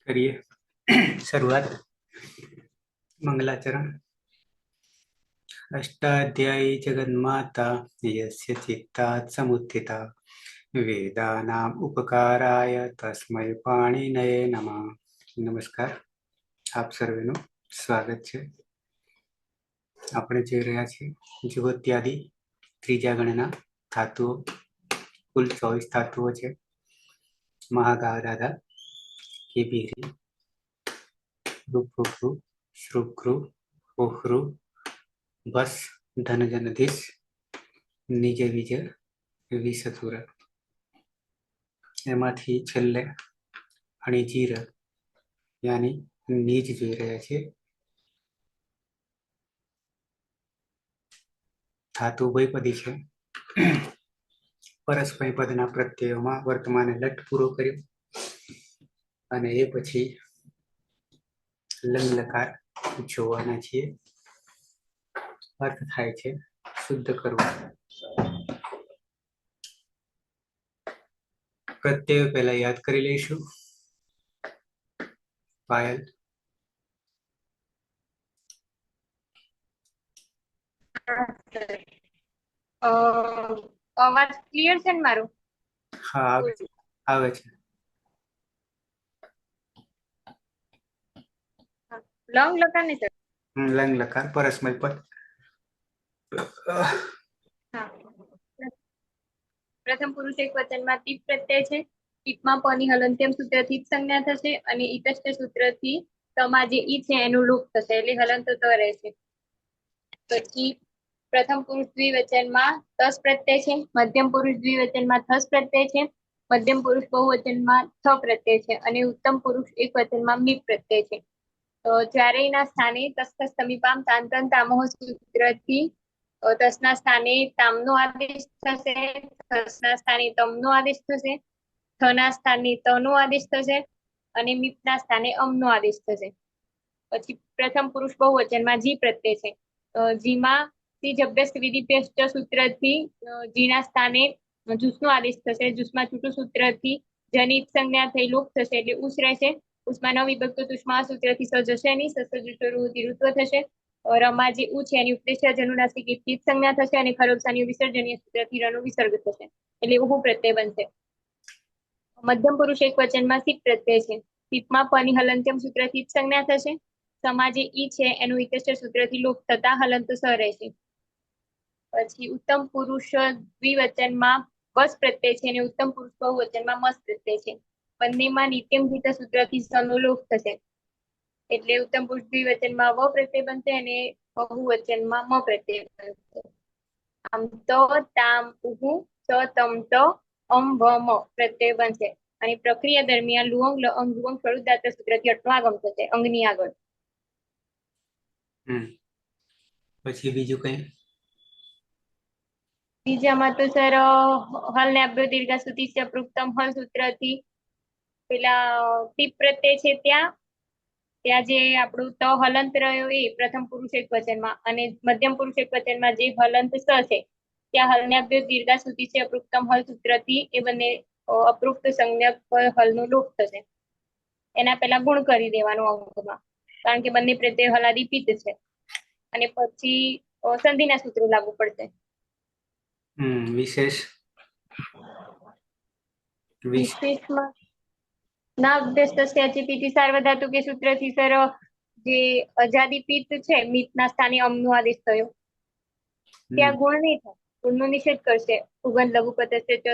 करिए शुरुआत। मंगलाचरण। अष्टाध्यायी जगन्माता यस्य चित्तात् समुत्थिता वेदानाम् उपकाराय तस्मै पाणिनये नमः। नमस्कार, આપ સર્વેનું સ્વાગત છે। આપણે જોઈ રહ્યા છીએ જગત્યાદિ ત્રીજા ગણના ધાતુઓ। કુલ 24 ધાતુઓ છે। મહાગાધાધા, કેબીરી, રૂપરૂ, શ્રુક્રુ, ઓહ્રુ, બસ, ધનજનધીશ, નિજ વિજ, વિસતુર। એમાંથી છેલ્લે અણિજીર યાની નીજ જોઈ રહ્યા છીએ। ધાતુ બહુપદી છે। પરસ્પય પદના પ્રત્યયોમાં વર્તમાને લટ પૂરો કર્યો અને એ પછી લંગ લકાર જોવાના છીએ। અર્થ થાય છે શુદ્ધ કરવું। પ્રત્યય પહેલા યાદ કરી લઈશું। પાયલ। અવાજ ક્લિયર છે ને મારું? હા, આવે છે। લંગ લકાર ને સર? લંગ લકાર પરસ્મય પદ। પ્રથમ પુરુષ એક વચનમાં ટીપ પ્રત્યય છે। ટીપમાં પની હલંત્યમ સૂત્રથી જ સંજ્ઞા થશે અને ઈતષ્ટ સૂત્રથી તમા જે ઈ છે એનું લોપ થશે, એટલે હલંત તો રહેશે। પછી પ્રથમ પુરુષ દ્વિવચનમાં તસ પ્રત્યય છે। મધ્યમ પુરુષ દ્વિવચનમાં થસ પ્રત્યય છે। મધ્યમ પુરુષ બહુવચનમાં થ પ્રત્યય છે અને ઉત્તમ પુરુષ એક વચનમાં મી પ્રત્યય છે। તો ચારેયના સ્થાને તસ્તસ સમીપામ તાંતન તામોહ સૂત્રથી તસના સ્થાને તામનો આદેશ થશે, થસના સ્થાને તમનો આદેશ થશે, થના સ્થાને તનો આદેશ થશે અને મીપના સ્થાને અમનો આદેશ થશે। પછી પ્રથમ પુરુષ બહુવચનમાં જી પ્રત્યય છે। જીમાં તીજ અભ્યસ્ત વિધિપ્યસ્ત સૂત્રથી જીના સ્થાને જુસનો આદેશ થશે। જુસમાં છૂટું સૂત્રથી જનિત સંજ્ઞા થઈ લોપ થશે એટલે ઉસ રહેશે। ઉષ્મા ન વિભક્ત ઉષ્મા સૂત્રથી સ જશે નહીં, સસજુષરુથી ઋત્વ થશે। રમાં જે ઉ છે એની ઉપદેશ જનુનાસિક ઈપ્તિત સંજ્ઞા થશે અને ખરોપસાની વિસર્જનીય સૂત્રથી રનો વિસર્ગ થશે એટલે ઉહુ પ્રત્યય બનશે। મધ્યમ પુરુષ એક વચનમાં સિપ પ્રત્યય છે। સિપમાં પની હલંત્યમ સૂત્રથી જ સંજ્ઞા થશે। સમાજે ઈ છે એનું ઈતષ્ટ સૂત્રથી લોપ થતા હલંત સ રહેશે। પછી ઉત્તમ પુરુષ દ્વિવચનમાં બસ પ્રત્યય છે અને ઉત્તમ પુરુષ બહુવચનમાં મસ પ્રત્યય છે। બંનેમાં નિત્યમ ગીત સૂત્રથી સનો લોપ થશે એટલે ઉત્તમ પુરુષ દ્વિવચનમાં વ પ્રત્યય બનશે અને બહુવચનમાં મ પ્રત્યય બનશે। આમ તો તામ ઉહુ સ તમ ત અમ વ મ પ્રત્યય બનશે અને પ્રક્રિયા દરમિયાન લુઅંગ લઅંગ લુઅંગ સ્વરૂપદાત સૂત્રથી અટવાગમ થશે અંગની આગળ। પછી બીજું કઈ? બીજામાં તો સર હલ ને અભ્યો દીર્ઘા સુધી અપૃક્તમ હલ સૂત્રથી પેલા ટીપ પ્રત્યય છે ત્યાં જે આપણું ત હલંત રહ્યો એ પ્રથમ પુરુષ એક વચનમાં અને મધ્યમ પુરુષ એક વચનમાં જે હલંત સ છે ત્યાં હલનાભ્ય દીર્ઘા સુધી છે અપૃક્તમ હલ સૂત્રથી એ બંને અપૃક્ત સંજ્ઞક હલનું લોપ થશે। એના પહેલા ગુણ કરી દેવાનું અંકમાં, કારણ કે બંને પ્રત્યય હલાદીપિત છે અને પછી સંધિના સૂત્રો લાગુ પડશે। વિશેષ વિશેષમાં ના ઉદ્દેશ થશે સાર્વધાતુ કે સૂત્રથી સર જે અજાદીપિત છે મિતના સ્થાને અમનો આદેશ થયો, ત્યાં ગુણ નહીં થાય, ગુણનો નિષેધ કરશે। ઉગન લઘુપત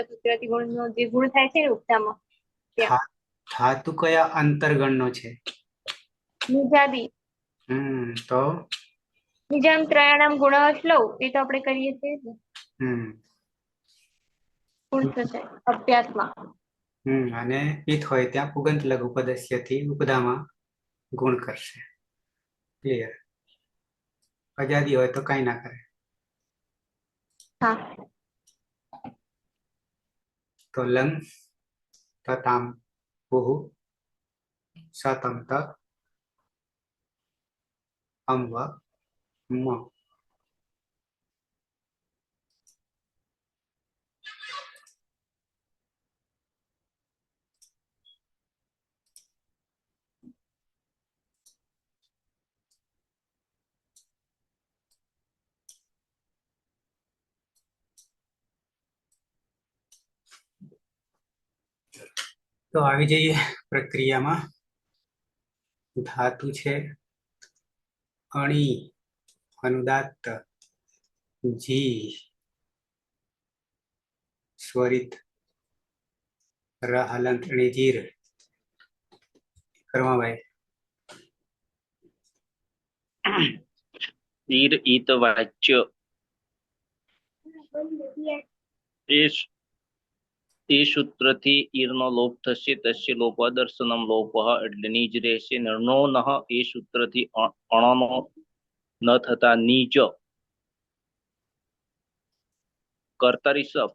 સૂત્રથી ગુણનો જે ગુણ થાય છે ને ઉપતામાં ત્યાં ધાતુ કયા અંતર્ગણનો છે? નિજાદી। તો નિજામ ત્રયાણામ ગુણ શ્લોક એ તો આપણે કરીએ છીએ ગુણ થશે અભ્યાસમાં। અને પિત હોય ત્યાં પુગંત લઘુપદસ્યથી ઉપદામાં ગુણ કરશે। ક્લિયર? અજાદી હોય તો કઈ ના કરે। હા, તો લંગ તતામ ઉહુ સતમ ત અમ વ મ। તો આવી જઈએ પ્રક્રિયામાં. ધાતુ છે અણી અનુદાત્ત જી સ્વરિત ર હલંત અણી જીર કર્મભાઈ. ઈર ઈત વાચ્ય એ સૂત્રથી ઈરનો લોપ થશે. તસ્ય લોપાદર્શનમ લોપઃ એટલે નીજ રહેશે. નનો નઃ એ સૂત્રથી અણનો ન થતા નીજ. કર્તરી સપ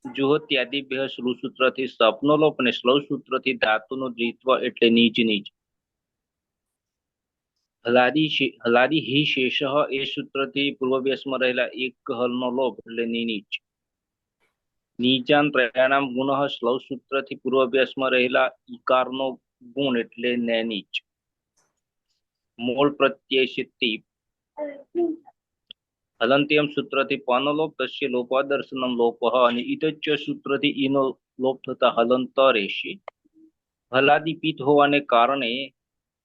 જુહોત્યાદિભ્ય શ્રુ સૂત્રથી સપનો લોપ અને શ્લવ સૂત્રથી ધાતુનું દ્વિત્વ એટલે નીચ નીચ. હલાદી હિ શેષ એ સૂત્રથી પૂર્વભ્યાસમાં રહેલા એક હલનો લોપ એટલે નીચ. નીચાન પ્રયાણામ ગુણ શ્લવ સૂત્રથી પૂર્વાભ્યાસમાં રહેલા ઈકારનો ગુણ એટલે નૈનીચ. મૂળ પ્રત્યય સિદ્ધિ હલંત્યમ સૂત્રથી પાનો લોપ તસ્ય લોપાદર્શનમ લોપઃ અને ઈતચ્ચ સૂત્રથી ઈનો લોપ થતા હલંત રહેશે. હલાદિપિત હોવાને કારણે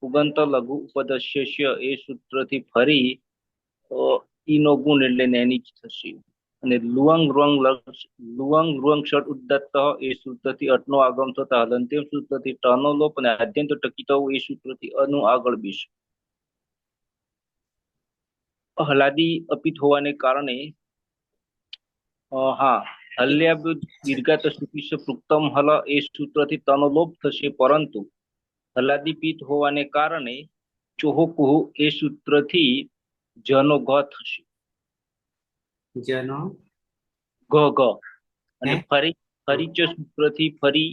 ઉગંત લઘુ ઉપદસ્ય એ સૂત્રથી ફરી ઈનો ગુણ એટલે નૈનીચ થશે. અને લુઅંગ રુઅંગ ષટ ઉદ્દત્ત એ સૂત્રથી અટનો આગમ થતા હલંત્યમ સૂત્રથી ટનો લોપ અને આદ્યંત ટકી થવું એ સૂત્રથી અનુ આગળ બેસે. હલાદી અપિત હોવાને કારણે હલ્યાબ દીર્ઘાત સુપીશ પૃક્તમ હલ એ સૂત્રથી તનો લોપ થશે. પરંતુ હલાદીપિત હોવાને કારણે ચોહકુહ એ સૂત્રથી જનો ગ થશે. જનો ગ ગ અને ફરીચ સૂત્રથી ફરી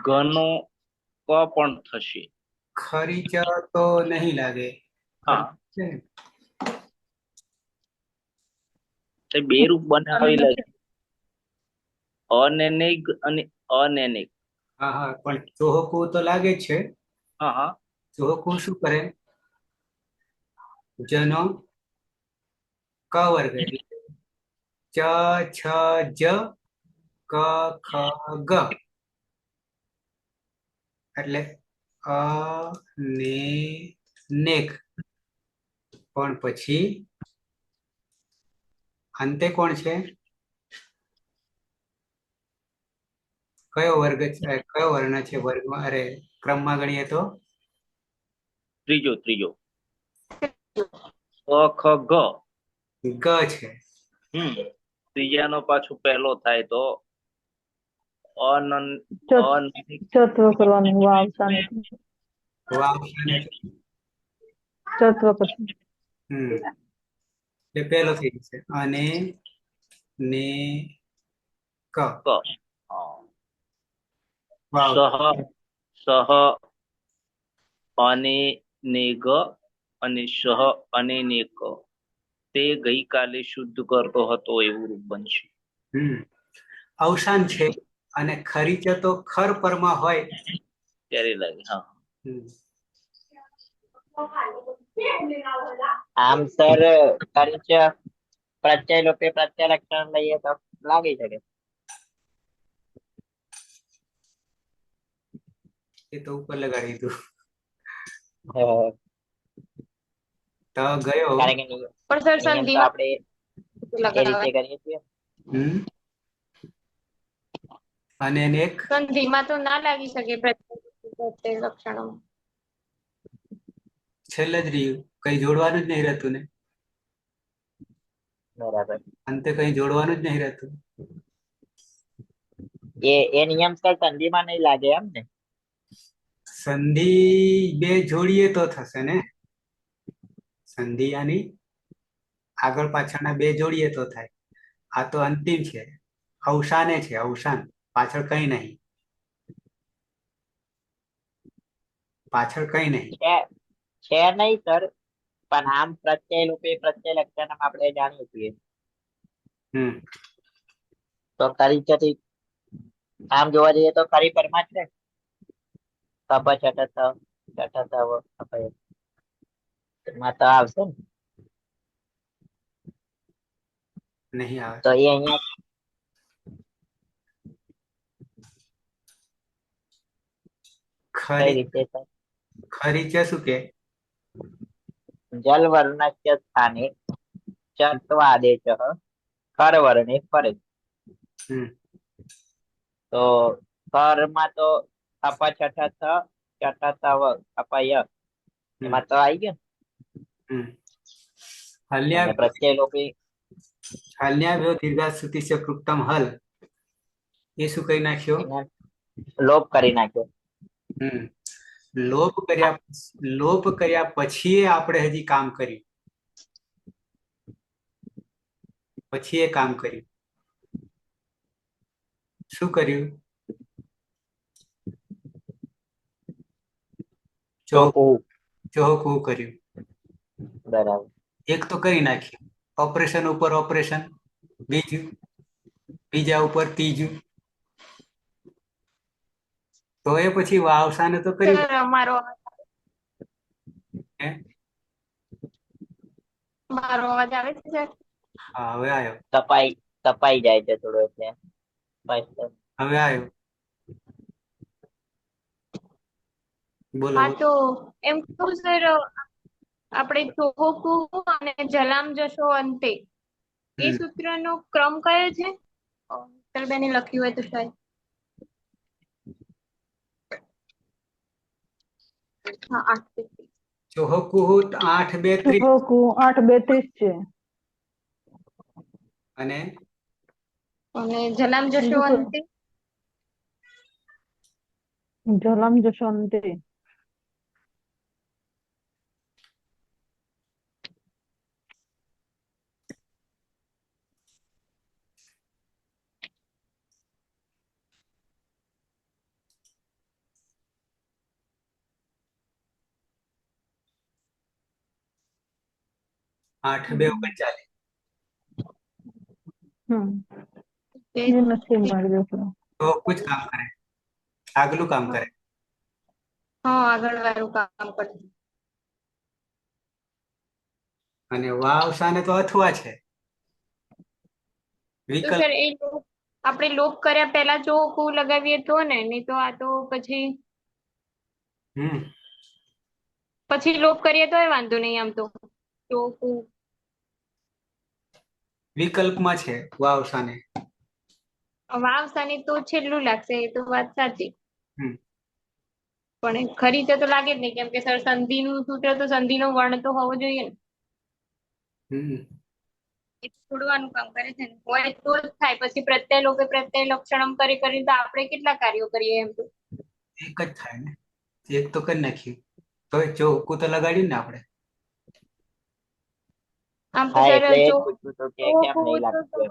ઘનો ક પણ થશે. ખરીચ તો નહીં લાગે. હા છે. તે બે રૂપ બનાવેલા છે, અનેનેગ અને અનેનેગ. હા હા, પણ ચોહકું તો લાગે જ છે. હા હા, ચોહકું શું કરે? જનો ક વર્ગ એટલે ચ છ જ ક ખ ગ એટલે અ ને નેક. પણ પછી અંતે કોણ છે? કયો વર્ગ છે? કયો વર્ણ છે વર્ગમાં? અરે ક્રમમાં ગણીએ તો ત્રીજો અ ખ ગ. ગ છે. ત્રીજાનો પાછું પહેલો થાય તો ચત્વ કરવાનું વાવ સામે વાવ શાને છે? ચત્વ પછી એટલે પહેલો થઈ જશે અને ને ક. વાવ સહ અને ને ગ અને સહ અને ને ક. તે ગઈકાલે શુદ્ધ કરતો હતો એવું રૂપ બનશે. અવસાન છે અને ખરીચ તો ખર પરમાં હોય ત્યારે લાગે. હા, આમ સર પરિચય પ્રત્યય લોપે પ્રત્યય લક્ષણ લઈએ તો લાગી શકે. એ તો ઉપર લગાડી દીધું. તો ગયો. કારણ કે પણ સર નિયમ તો સંધિમાં આપણે એ રીતે કરીએ છીએ. અને એક સંધિમાં તો ના લાગી શકે પ્રત્યય લક્ષણો. છેલ્લે જ રહ્યું, કઈ જોડવાનું જ નહીં રહેતું ને. બરાબર. અંતે કઈ જોડવાનું જ નહીં રહેતું. એ નિયમ સર સંધિમાં નહીં લાગે એમ ને? સંધિ બે જોડીએ તો થશે ને. સંધિ આની આગળ પાછળના બે જોડીએ તો થાય. આ તો અંતિમ છે, અવસાને છે. અવસાન પાછળ કઈ નહીં. પાછળ કઈ નહીં છે નહીં સર, પણ આમ પ્રત્યય લોપે પ્રત્યય લક્ષણ આપણે જાણીએ છીએ. તો ખરી જતી આમ જોવા જઈએ તો ખરી પરમાં જ છે. કપ છટત એમાં તો આવશે ને. નહીં આવે. તો એ અહીંયા કઈ ખરી રીતે થાય? ખરીચે શું કે? જલવર્ણસ્ય સ્થાને ચત્વાદેશઃ કરવર્ણે ફરે. હમ તો કરમાં તો અપ છઠ ચટતવ અપય હમ એમાં તો આવી ગયું હમ ને. અને હલ્યા પ્રત્યય લોપી હલ્યાવ્યો દીર્ઘાસ્તુતિસ્ય કૃક્તમ હલ, એ શું કહી નાખ્યો? એને લોપ કરી નાખ્યો. હમ લોપ કર્યા પછી આપણે હજી કામ કર્યું, પછી એ કામ કર્યું. શું કર્યું? ચોખ્ખું. ચોહકું કર્યું. બરાબર. એક તો કરી નાખ્યું, ઓપરેશન ઉપર ઓપરેશન, બીજું બીજા ઉપર ત્રીજું, તો એ પછી વાવસાને તો કર્યું. સર અમારો હે? મારો અવાજ આવે છે સર? હા, હવે આવ્યો. તપાઈ જાય છે થોડો એટલે બસ. હવે આવ્યો. બોલો હા બોલો. તો એમ કહું સર, આપણે ચોહકુ અને જલામ જશો અંતે એ હમ સૂત્રનો ક્રમ કયો છે? સર બેને લખ્યું હોય તો શાયદ. હા 8. ચોહકુહુત 8, 2, 30 ચોહકુ 8, 2, 30 છે. અને અને જલામ જશો બીજું કયું? અંતે જલમ જશો અંતે. આઠ બે 39. હમ તે એ નથી મારી દેખો. ચોહકું જ કામ કરે, આગલું કામ કરે. હા આગળ વાળું કામ કરશે. અને વાવસાને તો અથવા છે, તો વિકલ્પ. સર આપણે લોપ કર્યા પહેલા ચોહકુ લગાવીએ તો ને, નહીં તો આ તો હમ પછી લોપ કરીએ તોય વાંધો નહીં આમ તો. ચોહકુ વિકલ્પમાં છે વાવસાને. વાવસાની તો છેલ્લું લાગશે, એ તો વાત સાચી. હમ પણ ખરી રીતે તો લાગે જ નહીં, કેમ કે સર સંધિનું સૂત્ર તો સંધિનો વર્ણ તો હોવો જોઈએ ને. હમ એ છોડવાનું કામ કરે છે ને, હોય તો જ થાય. પછી પ્રત્યય લોપે પ્રત્યય લક્ષણમ કરી તો આપણે કેટલા કાર્યો કરીએ એમ તો. એક જ થાય ને, એક તો કરી નાખ્યું, તો ચોખ્ખું તો લગાડ્યું ને આપણે. આમ તો હા સર એટલે એ જ ચોહકુ પૂછવું હતું કે કેમ નહીં લાગતું એમ.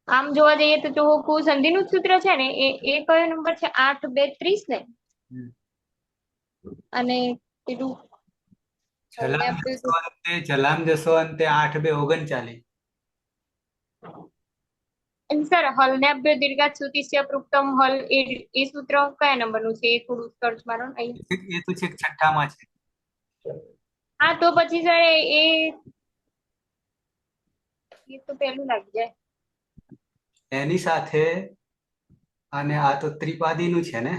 આમ જોવા જઈએ તો ચોહકુ સંધિનું જ સૂત્ર છે ને, એ કયો નંબર છે? 8, 2, 30 ને. હમ. અને પેલું જલામ જશો અંતે 8, 2, 39. સર હલનાભ્ય દીર્ઘાત સુતિસ્ય પૃક્તમ હલ, એ સૂત્ર કયા નંબરનું છે? એ થોડું સર્ચ મારો ને અહીં. એ તો છેક છઠ્ઠામાં છે. હા તો પછી સર એ તો પહેલું લાગી જાય. એની સાથે, અને આ તો ત્રિપાદીનું છે ને.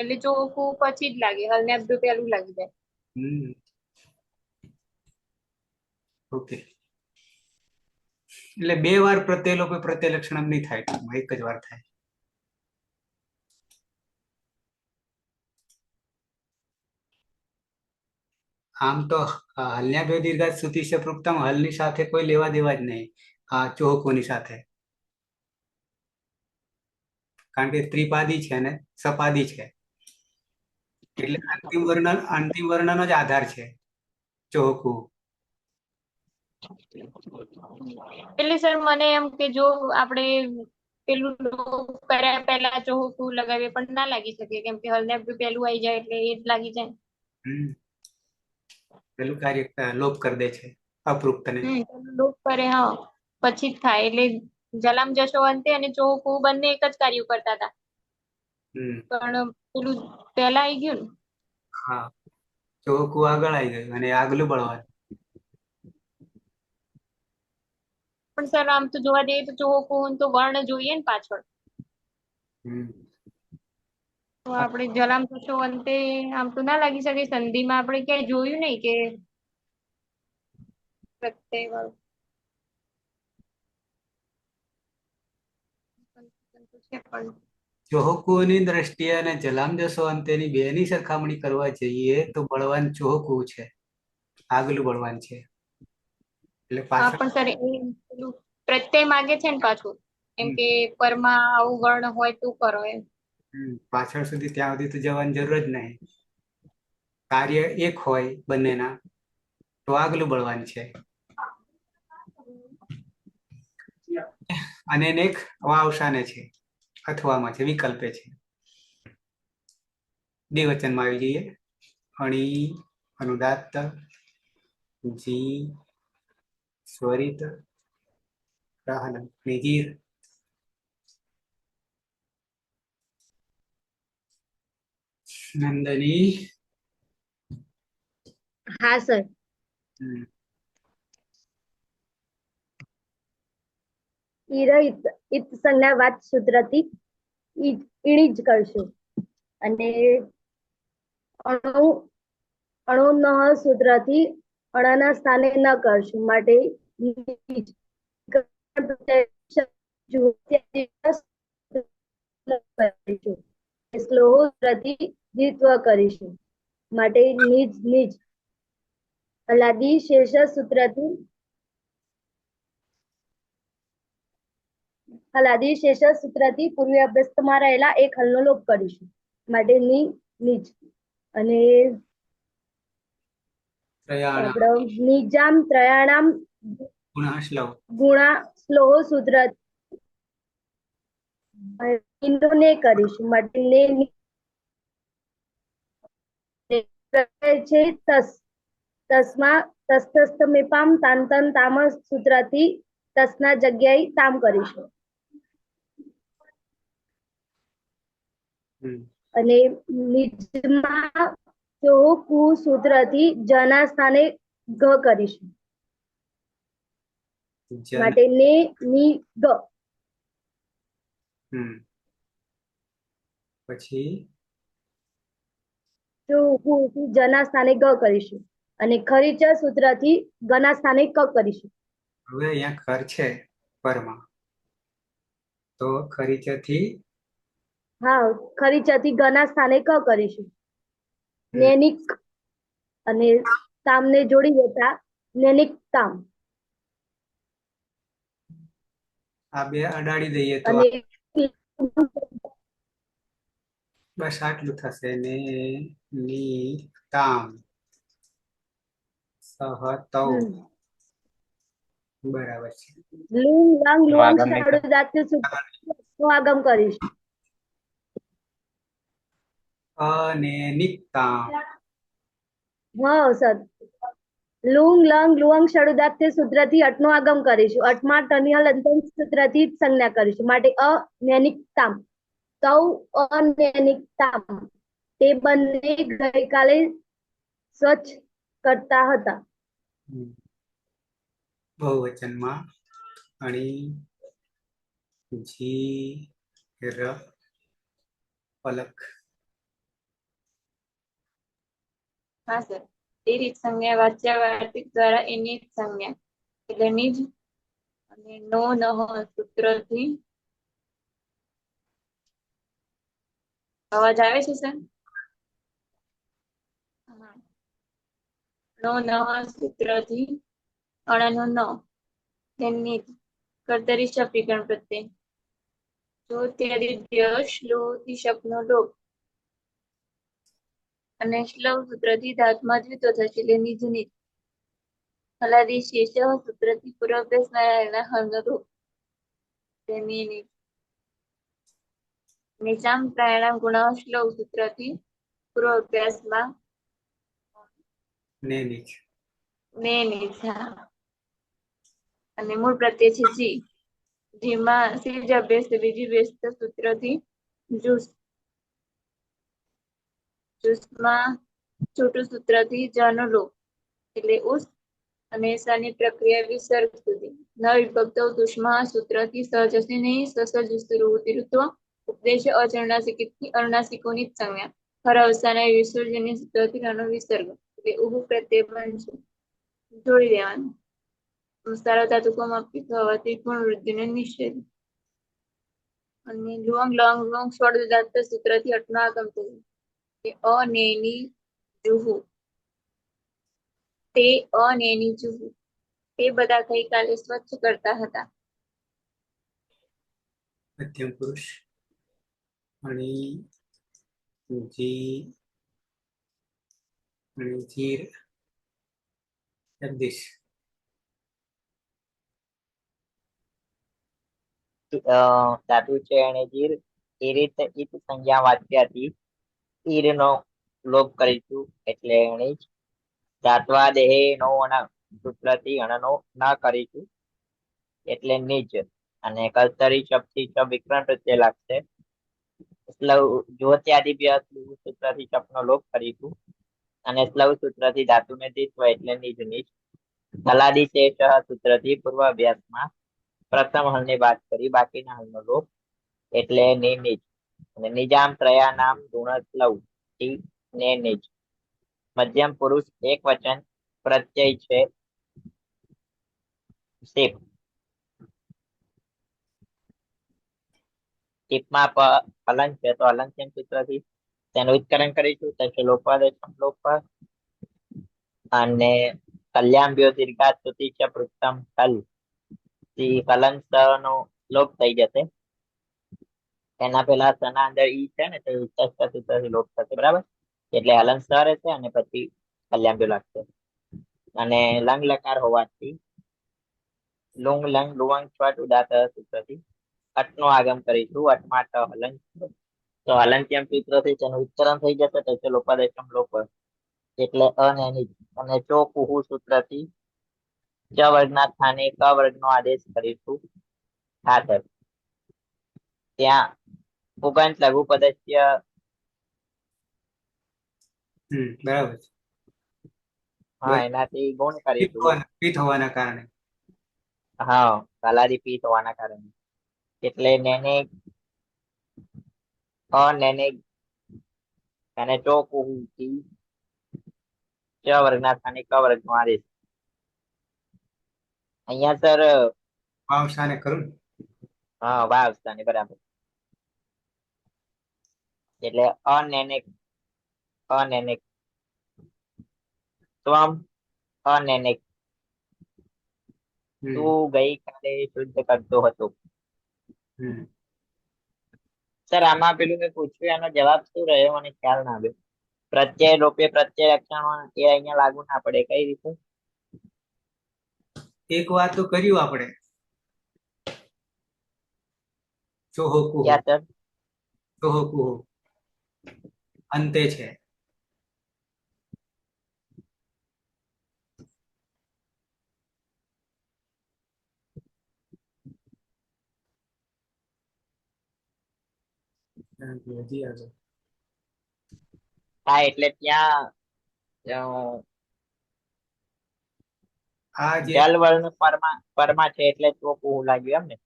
એટલે ચોખ્ખું પછી જ લાગે, હલનાભ્ય પહેલું લાગી જાય. હમ ઓકે. એટલે 2 વાર પ્રત્યલોપે પ્રત્યલક્ષણમ નહીં થાય, ટૂંકમાં એક જ વાર થાય. આમ તો હલ્યાભ્યો દીર્ઘાત સુતિસ્ય પૃક્તમ હલની સાથે કોઈ લેવા દેવા જ નહીં, આ ચોહકોની સાથે. કારણ કે ત્રિપાદી છે ને સપાદી છે, એટલે અંતિમ વર્ણનો જ આધાર છે ચોહકુ. એટલે સર મને એમ કે જો આપણે પેલું લોપ કર્યા પહેલા ચોખ્ખું લગાવીએ પણ ના લાગી શકે, કેમ કે હલનાભ્ય પહેલું આવી જાય એટલે એ જ લાગી જાય. હમ પેલું કાર્ય લોપ કરી દે છે અપૃક્તને. પેલું લોપ કરે, હા પછી જ થાય. એટલે જલામ જશો અંતે અને ચોખ્ખું બંને એક જ કાર્ય કરતા હતા, હમ પણ પેલું પહેલા આવી ગયું ને. હા, ચોહકુ આગળ આવી ગયું અને આગલું બળવાન. પણ સર આમ તો જોવા જઈએ તો ચોખ્ખું તો વર્ણ જોઈએ ને પાછળ. હમ તો આપણે જલામ જોશો અંતે આમ તો ના લાગી શકે. સંધિમાં આપણે ક્યાંય જોયું નહીં કે પ્રત્યય વાળું છે પણ ચોહકુની દ્રષ્ટિએ અને જલામજસો અંતેની બેની સરખામણી કરવા જઈએ તો બળવાન ચોહકુ છે, આગલું બળવાન છે. એટલે હા પાછળ પણ સર એ પેલું પ્રત્યય માગે છે ને પાછું એમ હમ, કે પરમાં આવું વર્ણ હોય તું કરો એમ. પાછળ સુધી ત્યાં સુધી તો જવાની જરૂર જ નહીં. કાર્ય એક હોય બંનેના તો આગલું બળવાન છે. અને એને એક વાવસાને છે, અથવામાં છે, વિકલ્પે છે. દ્વિવચનમાં આવી જઈએ. અણી, અનુદાત્ત, જી, સ્વરિત, રાહન, નિજીર. નંદની. હા સર. હમ, ઈર ઇત સંજ્ઞા વાત સૂત્રથી ઈડી જ કરશું અને અણુ અણુન સૂત્રથી અણના સ્થાને ન કરશું માટે શ્લોહ પ્રતિનિધિત્વ કરીશું માટે નિજ નિજ હલાદી શેષ સૂત્રથી હલાદી શેષ સૂત્રથી પૂર્વીય અભ્યસ્તમાં રહેલા એક હલનો લોપ કરીશું માટે ની નીચ અને ત્રયાણામ આપણે નિજામ ત્રયાણામ ગુણાશ્લવ. ગુણા શ્લોહ સૂત્ર ને કરીશું માટે ને છે તસ તસ્મા તસ્તસ્તમેપામ તાંતન તામ સૂત્રથી તસના જગ્યાએ તામ કરીશું હમ, અને નિજમાં જો કુ સૂત્રથી જના સ્થાને ગ કરીશું જન. માટે ને ની ગ હમ. પછી જો કુ જના સ્થાને ગ કરીશું અને ખરીચ સૂત્રથી ગના સ્થાને ક કરીશું. હવે અહીંયા ખર છે પરમાં, તો ખરીચથી હા ખરીચથી ગના સ્થાને ક કરીશું હમ, નૈનિક અને તામને જોડી દેતા નૈનિક તામ આ બે અડાડી દઈએ તો અને બસ આટલું થશે. ને ની તામ સહ તૌ. હમ બરાબર છે. લુંગ લંગ લુઅંગ આગળ નહીં શાળુ દાંત્ય સૂત્ર આગમ કરીશું. અને નિકતામ. હા સર લુંગ લંગ લુઅંગ શાળુ દાંત્ય સૂત્રથી અટનો આગમ કરીશું. અટમાં ટનિહલ અંતન સૂત્રથી જ સંજ્ઞા કરીશું માટે અનૈનિકતામ તૌ અનૈનિકતામ તે બંને ગઈકાલે સ્વચ્છ કરતા હતા. બહુવચનમાં અણી, જી, ર, પલક. હા સર એ રીત સંજ્ઞા વાચ્યવાચક દ્વારા એની જ સંજ્ઞા એટલે નિજ અને નો નહ સૂત્રથી અવાજ આવે છે સર? હા નો નહ સૂત્રથી અણનો ન તેમની કર્તરી શબ્દીકરણ પ્રત્યે જો તે શ્લોથી શબ્દનો લોપ અને શ્લવ સૂત્રથી ધાતુમાં દ્વિત્વ થશે એટલે નિજ નિજ હલાદી શેષ સૂત્રથી પૂર્વાભ્યાસમાં રહેલા હળનો લોપ તેની નિજ નિજામ પ્રાણામ ગુણ શ્લવ સૂત્રથી પૂર્વાભ્યાસમાં ને નિજ. ને નિજ અને મૂળ પ્રત્યય છે જી જેમાં સીજ અભ્યાસ બીજી વ્યસ્ત સૂત્રથી જુસ જુસમાં છોટું સૂત્રથી જનો લોપ એટલે ઉસ અને સાની પ્રક્રિયા વિસર્ગ સુધી ન વિભક્ત દુષ્મા સૂત્રથી સહજ નહીં સસર્જ તિરુત્વ ઉપદેશ અચરણાસિકથી અનુનાસિકોની જ સંજ્ઞા હર અવસ્થાના વિસર્જનની સૂત્રથી રનો વિસર્ગ એટલે ઉભું પ્રત્યય બનશે. જોડી દેવાનું. સાર્વધાતુકોમાં અપિત હોવાથી ગુણ વૃદ્ધિનો નિષેધ. અને લુઅંગ લંગ લુઅંગ સ્વર ઉદાત્ત સૂત્રથી અટનો આગમ થયું. તે અનેની જુહુ તે અનેની જુહુ તે બધા ગઈકાલે સ્વચ્છ કરતા હતા. મધ્યમ પુરુષ અણી જી અણી જીર જગદીશ. ધાતુ છે અને જીર એ રીતે ઈત સંજ્ઞા વાક્યથી ઈર નો લોપ કરીશું એટલે એણી જ ધાત્વા દેહે નો સૂત્રથી અણનો ના કરીશું એટલે નિજ અને કર્તરી શબ્દથી ચ વિકરણ પ્રત્યય લાગશે. જ્યોત્યાદિભ્ય સૂત્રથી શબ્દનો લોપ કરીશું અને સ્લવ સૂત્રથી ધાતુને દિત્વ એટલે નિજ નિજ. કલાદી શેષ સૂત્રથી પૂર્વ અભ્યાસમાં પ્રથમ હલની વાત કરી બાકીના હલનો લોપ એટલે નિજ અને નિજામ ત્રયા નામ ગુણસ્લવ થી ને નિજ. મધ્યમ પુરુષ એક વચન પ્રત્યય છે શિપ. શિપમાં હલન છે તો હલન છે સૂત્રથી તેનું ઉચ્ચારણ કરીશું તો લોપાદેશમ લોપ અને કલ્યાણ દીર્ઘા સ્તુતિ છે પૃથમ હલ થી હલન નો લોપ થઈ જશે. એના પેલા સના અંદર ઈ છે ને તો સૂત્રથી લોપ થશે બરાબર. એટલે હલન સ રહેશે અને પછી કલ્યાણ લાગશે અને લંગ લકાર હોવાથી લુંગ લંગ લુવાંગ સ્વટ ઉદાત સૂત્રથી અટનો આગમ કરીશું. અટમાં હલન તો હલંત્યમ સૂત્રથી તેનું ઉચ્ચારણ થઈ જશે તો લોપાદેશમ લોપ એટલે અનેની અને ચો કુહુ સૂત્રથી ચ વર્ગના સ્થાને ક વર્ગનો આદેશ કરીશું ખાતર. ત્યાં ઉગંત લઘુ પદસ્ય બરાબર છે. હા એનાથી ગુણ કરીશું. પિત્ત હોવાના કારણે. હા કલાદીપિત હોવાના કારણે એટલે નેને અનેને અને ચો કુહુ થી ચ વર્ગના સ્થાને ક વર્ગનો આદેશ. અહીંયા સર વાવસાને કરું. હા વાવ સ્થાને બરાબર. એટલે અનેનિક અનેનિક ત્વમ અનેનિક તું ગઈકાલે શુદ્ધ કરતો હતો. સર આમાં પેલું મેં પૂછ્યું એનો જવાબ શું રહ્યો મને ખ્યાલ ના આવ્યો. પ્રત્યય લોપે પ્રત્યય લક્ષણો એ અહીંયા લાગુ ના પડે કઈ રીતે? એક વાર તો કર્યું આપણે ચોહો ક્યાં સર? કુહો અંતે છે. હજી આગળ હા એટલે ત્યાં આ જે જલ વર્ણ પરમાં છે એટલે ચોખ્ખું લાગ્યું એમ ને.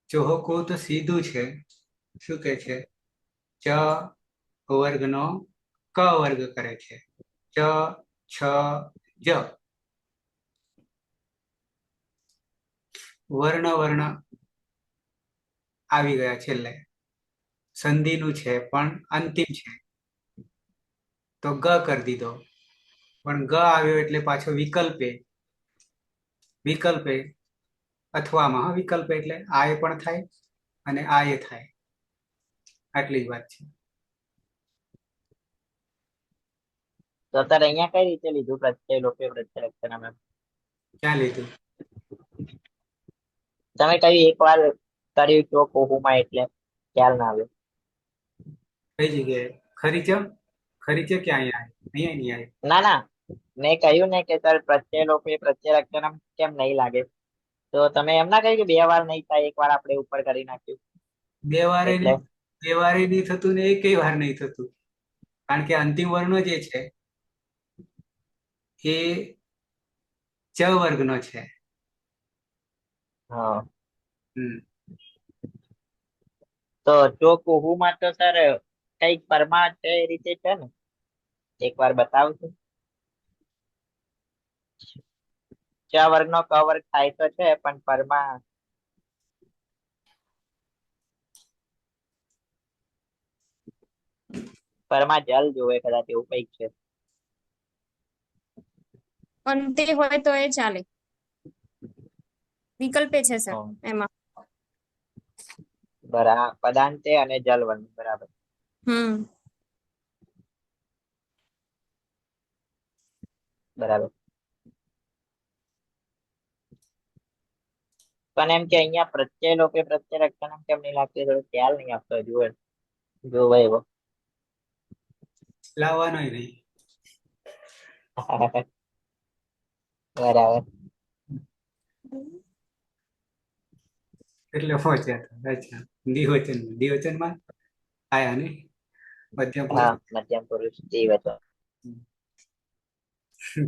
ચોહકો તો સીધું છે. શું કે છે? ચ વર્ગનો ક વર્ગ કરે છે. ચ છ જ વર્ણ વર્ણ આવી ગયા છેલ્લે. સંધિનું છે પણ અંતિમ છે તો ગ કરી દીધો. પણ ગ આવ્યો એટલે પાછો વિકલ્પે અથવામાં વિકલ્પ એટલે આ એ પણ થાય અને આ એ થાય. આટલી જ વાત છે. તો સર અહીંયા કઈ રીતે લીધું પ્રત્યય લોપે પ્રત્યય લક્ષણ? ક્યાં લીધું? તમે કહ્યું એક વાર કર્યું ચોખ્ખુમાં એટલે ખ્યાલ ના આવ્યો. કઈ જગ્યાએ? ખરી છે ક્યાં અહીંયા નહીં આવી. ના ના મેં કહ્યું ને કે સર પ્રત્યય લોપે પ્રત્યય લક્ષણ કેમ નહીં લાગે તો તમે એમ ના કહ્યું કે બે વાર નહીં થાય એક વાર આપણે ઉપર કરી નાખ્યું બે વારે એટલે નહીં થતું ને એકેય વાર નહીં થતું. કારણ કે અંતિમ વર્ણો જે છે એ ચ વર્ગનો છે. હા હમ તો ચોકુહુમાં તો સર કઈક પરમાર્થ એ રીતે છે ને, એકવાર બતાવશો? ચ વર્ગનો ક વર્ગ થાય તો છે, પણ પરમાં જલ જોવે કદાચ, એવું કઈક છે. અંતે હોય તો એ ચાલે, વિકલ્પે છે સર હમ, એમાં. બરાબર, પદાંતે અને જલ વર્ગ, બરાબર. બરાબર. પણ એમ કે અહીંયા પ્રત્યય લોપે પ્રત્યય લક્ષણ કેમ નહીં લાગતું, થોડો ખ્યાલ નહીં આપતો જુઓ જોવે એવો. લાવવાનો નહીં. બરાબર. એટલે પહોંચ્યા હતા. અચ્છા, દ્વિવચનમાં આયા ને મધ્યમ હા, પુરુષ મધ્યમ પુરુષ દ્વિવચન.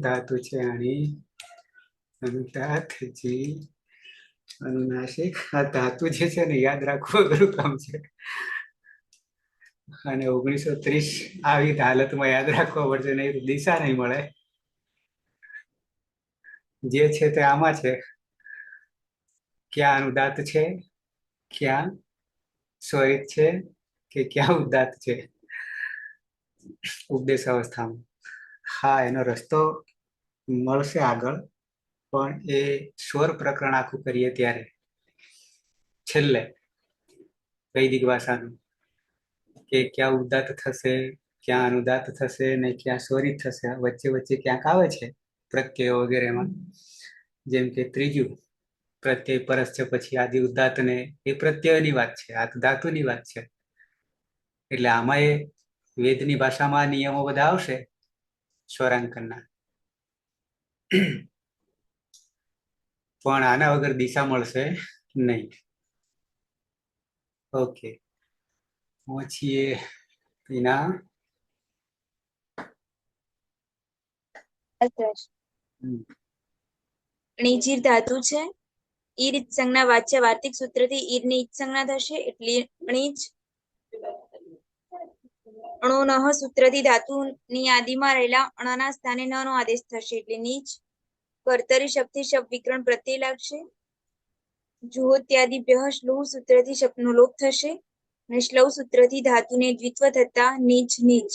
ધાતુ છે અણી, અનુદાત જી, અનુનાસિક. આ ધાતુ જે છે ને યાદ રાખવું અઘરું કામ છે. અને 1930 આવી હાલતમાં યાદ રાખવા પડશે, નહીં તો દિશા નહીં મળે. જે છે તે આમાં છે, ક્યાં અનુદાત છે, ક્યાં સ્વરિત છે, કે ક્યાં ઉદાત છે ઉપદેશ અવસ્થામાં. હા, એનો રસ્તો મળશે આગળ, પણ એ સ્વર પ્રકરણ આખું કરીએ ત્યારે છેલ્લે વૈદિક ભાષાનું, કે ક્યાં ઉદાત થશે, ક્યાં અનુદાત થશે ને ક્યાં સ્વરિત થશે, વચ્ચે વચ્ચે ક્યાંક આવે છે પ્રત્યય વગેરેમાં. જેમ કે ત્રીજું પ્રત્યય પરસ છે, પછી આદિ ઉદાત ને એ પ્રત્યયની વાત છે, આ તો ધાતુની વાત છે. એટલે આમાં એ વેદની ભાષામાં નિયમો બધા આવશે સ્વરાંકનના, પણ આના વગર દિશા મળશે નહીં. ઓકે, પહોંચીએ એના અણીચીર ધાતુ છે, ઈર સંજ્ઞા વાચ્ય વાર્તિક સૂત્રથી ઈરની ઈચ સંજ્ઞા થશે, એટલે અણીચ. અણોનહ સૂત્રથી ધાતુની યાદીમાં રહેલા અણના સ્થાને ન નો આદેશ થશે, એટલે નીચ. કર્તરી શબ્દથી શબ્દ વિકરણ પ્રત્યય લાગશે. જુહોત્યાદિભ્યઃ શ્લુહ સૂત્રથી શબ્દનો લોપ થશે, અને શ્લવ સૂત્રથી ધાતુને દ્વિત્વ થતા નીચ નીચ.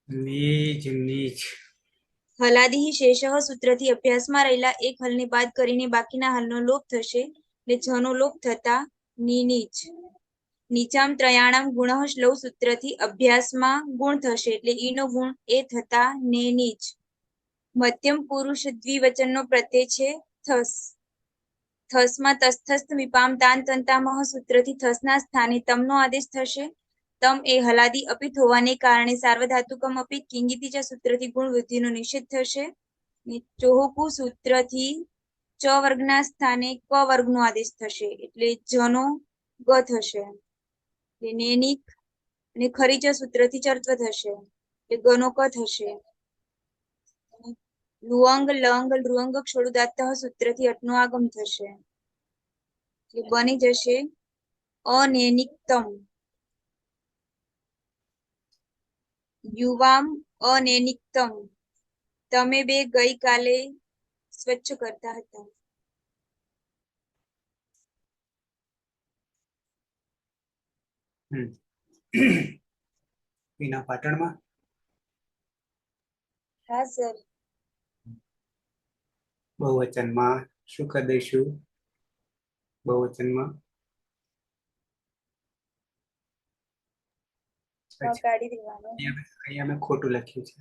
નીચ નીચ. હલાદિ શેષઃ સૂત્રથી અભ્યાસમાં રહેલા એક હલને બાદ કરીને બાકીના હલનો લોપ થશે, એટલે જનો લોપ થતા ની નીચ. નીચામ ત્રયાણામ ગુણઃ શ્લવ સૂત્રથી અભ્યાસમાં ગુણ થશે, એટલે ઈનો ગુણ એ થતા ને નીચ. મધ્યમ પુરુષ દ્વિવચનનો પ્રત્યય છે થસ. થસમાં તસ્થસ્થ વિપામ તાન તંતામહ સૂત્રથી થસના સ્થાને તમનો આદેશ થશે. તમ એ હલાદી અપિત હોવાને કારણે સાર્વધાતુકમ અપિત કિંગિતિ ચ સૂત્રથી ગુણ વૃદ્ધિનો નિષેધ થશે. ચોહકુ સૂત્રથી ચ વર્ગના સ્થાને ક વર્ગનો આદેશ થશે, એટલે જનો ગ થશે. નૈનિક અને ખરીચ સૂત્રથી ચર્ત્વ થશે, એટલે ગનો ક થશે. લુઅંગ લંગ લુઅંગ ક્ષોડુદાત્ત સૂત્રથી અટનો આગમ થશે, એટલે બની જશે અનૈનિકતમ. યુવામ અનૈનિકતમ. તમે બે ગઈકાલે સ્વચ્છ કરતા હતા. એના પાટણમાં હા સર. બહુવચનમાં શું કરી દઈશું? બહુવચનમાં કાઢી દેવાનું. અહીંયા મેં ખોટું લખ્યું છે,